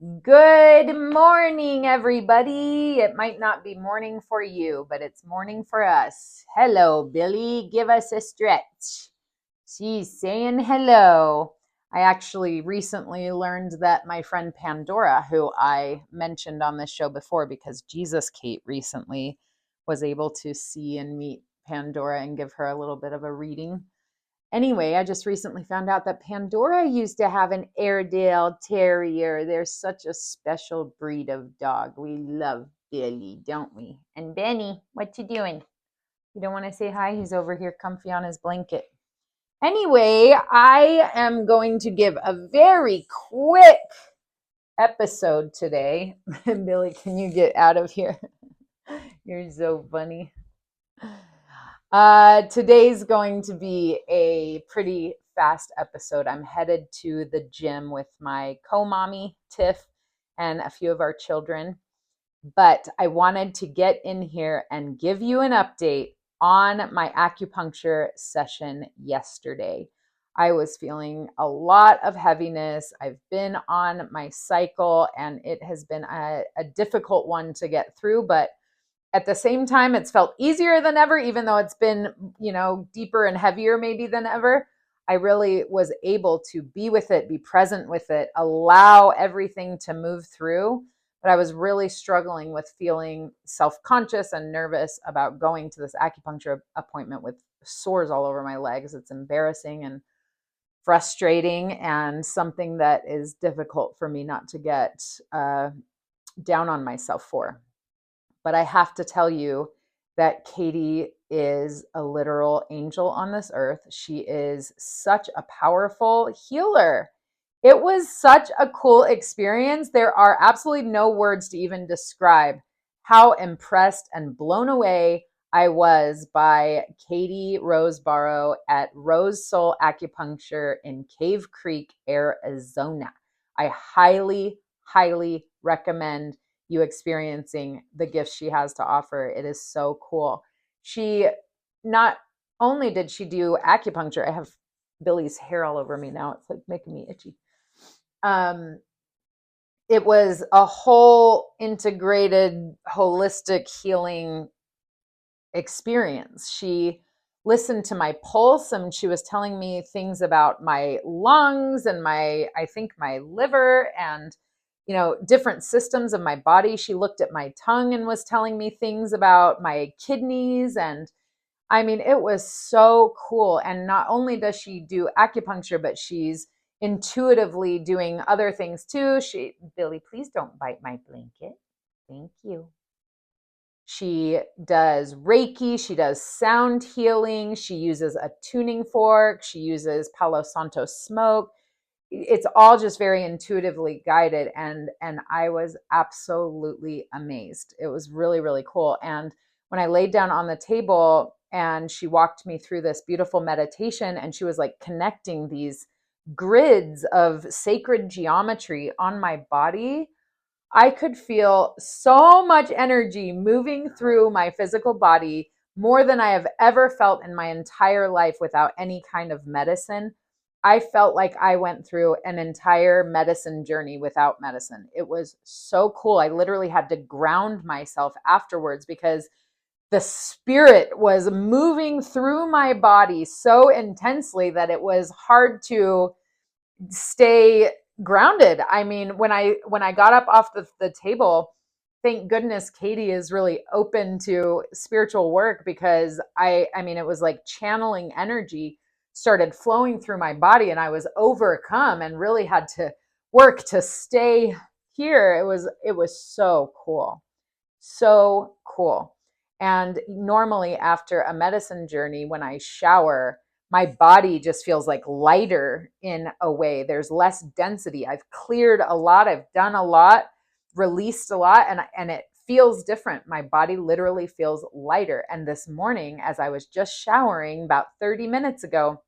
Good morning, everybody. It might not be morning for you, but it's morning for us. Hello, Billy. Give us a stretch. She's saying hello. I actually recently learned that my friend Pandora, who I mentioned on this show before because Jesus Kate recently was able to see and meet Pandora and give her a little bit of a reading. Anyway, I just recently found out that Pandora used to have an Airedale Terrier. They're such a special breed of dog. We love Billy, don't we? And Benny, what you doing? You don't want to say hi? He's over here comfy on his blanket. Anyway, I am going to give a very quick episode today. Billy, can you get out of here? You're so funny. Today's going to be a pretty fast episode. I'm headed to the gym with my co-mommy, Tiff, and a few of our children. But I wanted to get in here and give you an update on my acupuncture session yesterday. I was feeling a lot of heaviness. I've been on my cycle, and it has been a difficult one to get through, but at the same time, it's felt easier than ever, even though it's been, deeper and heavier maybe than ever. I really was able to be with it, be present with it, allow everything to move through. But I was really struggling with feeling self-conscious and nervous about going to this acupuncture appointment with sores all over my legs. It's embarrassing and frustrating and something that is difficult for me not to get down on myself for. But I have to tell you that Katie is a literal angel on this earth. She is such a powerful healer. It was such a cool experience. There are absolutely no words to even describe how impressed and blown away I was by Katie Roseborough at Rose Soul Acupuncture in Cave Creek, Arizona. I highly, highly recommend you experiencing the gifts she has to offer. It is so cool. She not only did she do acupuncture, I have Billy's hair all over me now. It's like making me itchy. It was a whole integrated, holistic healing experience. She listened to my pulse and she was telling me things about my lungs and I think my liver and different systems of my body. She looked at my tongue and was telling me things about my kidneys. And I mean, it was so cool. And not only does she do acupuncture, but she's intuitively doing other things too. Billy, please don't bite my blanket. Thank you. She does Reiki. She does sound healing. She uses a tuning fork. She uses Palo Santo smoke. It's all just very intuitively guided, and I was absolutely amazed. It was really, really cool. And when I laid down on the table and she walked me through this beautiful meditation, and she was like connecting these grids of sacred geometry on my body, I could feel so much energy moving through my physical body, more than I have ever felt in my entire life without any kind of medicine. I felt like I went through an entire medicine journey without medicine. It was so cool. I literally had to ground myself afterwards because the spirit was moving through my body so intensely that it was hard to stay grounded. I mean, when I got up off the table, thank goodness Katie is really open to spiritual work, because I mean, it was like channeling energy started flowing through my body and I was overcome and really had to work to stay here. It was so cool. So cool. And normally after a medicine journey, when I shower, my body just feels like lighter in a way. There's less density. I've cleared a lot. I've done a lot, released a lot, and it feels different. My body literally feels lighter. And this morning, as I was just showering about 30 minutes ago,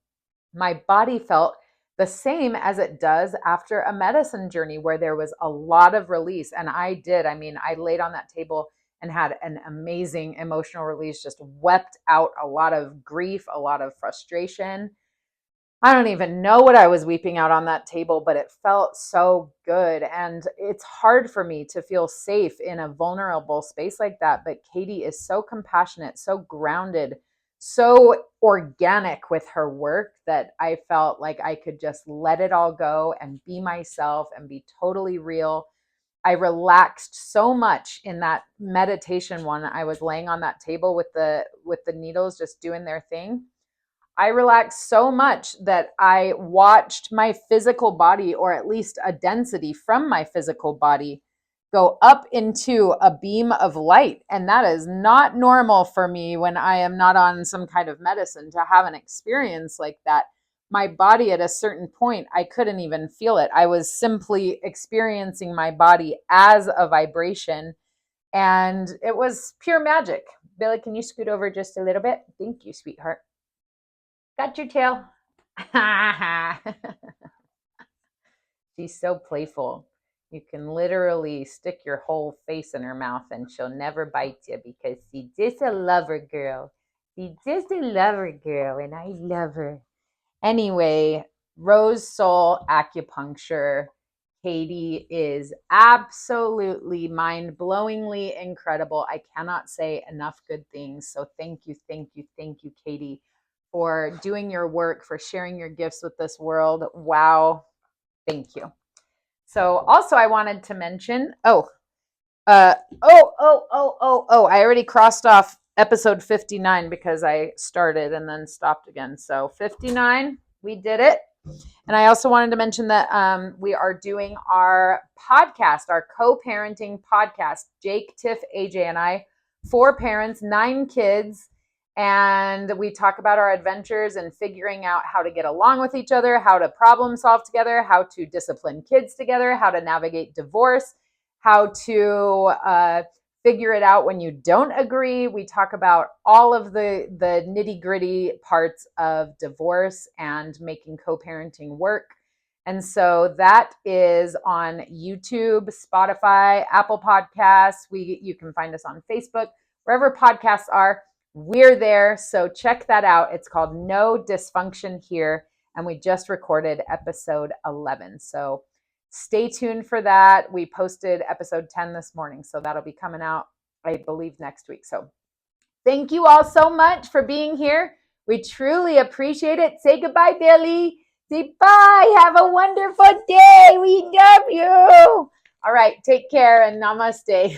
my body felt the same as it does after a medicine journey where there was a lot of release. And I mean, I laid on that table and had an amazing emotional release, just wept out a lot of grief, a lot of frustration. I don't even know what I was weeping out on that table, but it felt so good. And it's hard for me to feel safe in a vulnerable space like that. But Katie is so compassionate, so grounded, so organic with her work that I felt like I could just let it all go and be myself and be totally real. I relaxed so much in that meditation one. I was laying on that table with the needles just doing their thing. I relaxed so much that I watched my physical body, or at least a density from my physical body, go up into a beam of light. And that is not normal for me when I am not on some kind of medicine to have an experience like that. My body at a certain point, I couldn't even feel it. I was simply experiencing my body as a vibration. And it was pure magic. Billy, can you scoot over just a little bit? Thank you, sweetheart. Got your tail. She's so playful. You can literally stick your whole face in her mouth and she'll never bite you because she's just a lover girl. She's just a lover girl and I love her. Anyway, Rose Soul Acupuncture. Katie is absolutely mind-blowingly incredible. I cannot say enough good things. So thank you, thank you, thank you, Katie, for doing your work, for sharing your gifts with this world. Wow. Thank you. So also I wanted to mention, I already crossed off episode 59 because I started and then stopped again. So 59, we did it. And I also wanted to mention that we are doing our podcast, our co-parenting podcast, Jake, Tiff, AJ, and I, 4 parents, 9 kids. And we talk about our adventures and figuring out how to get along with each other, how to problem solve together, how to discipline kids together, how to navigate divorce, how to figure it out when you don't agree. We talk about all of the nitty gritty parts of divorce and making co-parenting work. And so that is on YouTube, Spotify, Apple Podcasts. You can find us on Facebook, wherever podcasts are. We're there. So check that out. It's called No Dysfunction Here. And we just recorded episode 11. So stay tuned for that. We posted episode 10 this morning. So that'll be coming out, I believe, next week. So thank you all so much for being here. We truly appreciate it. Say goodbye, Billy. Say bye. Have a wonderful day. We love you. All right. Take care and namaste.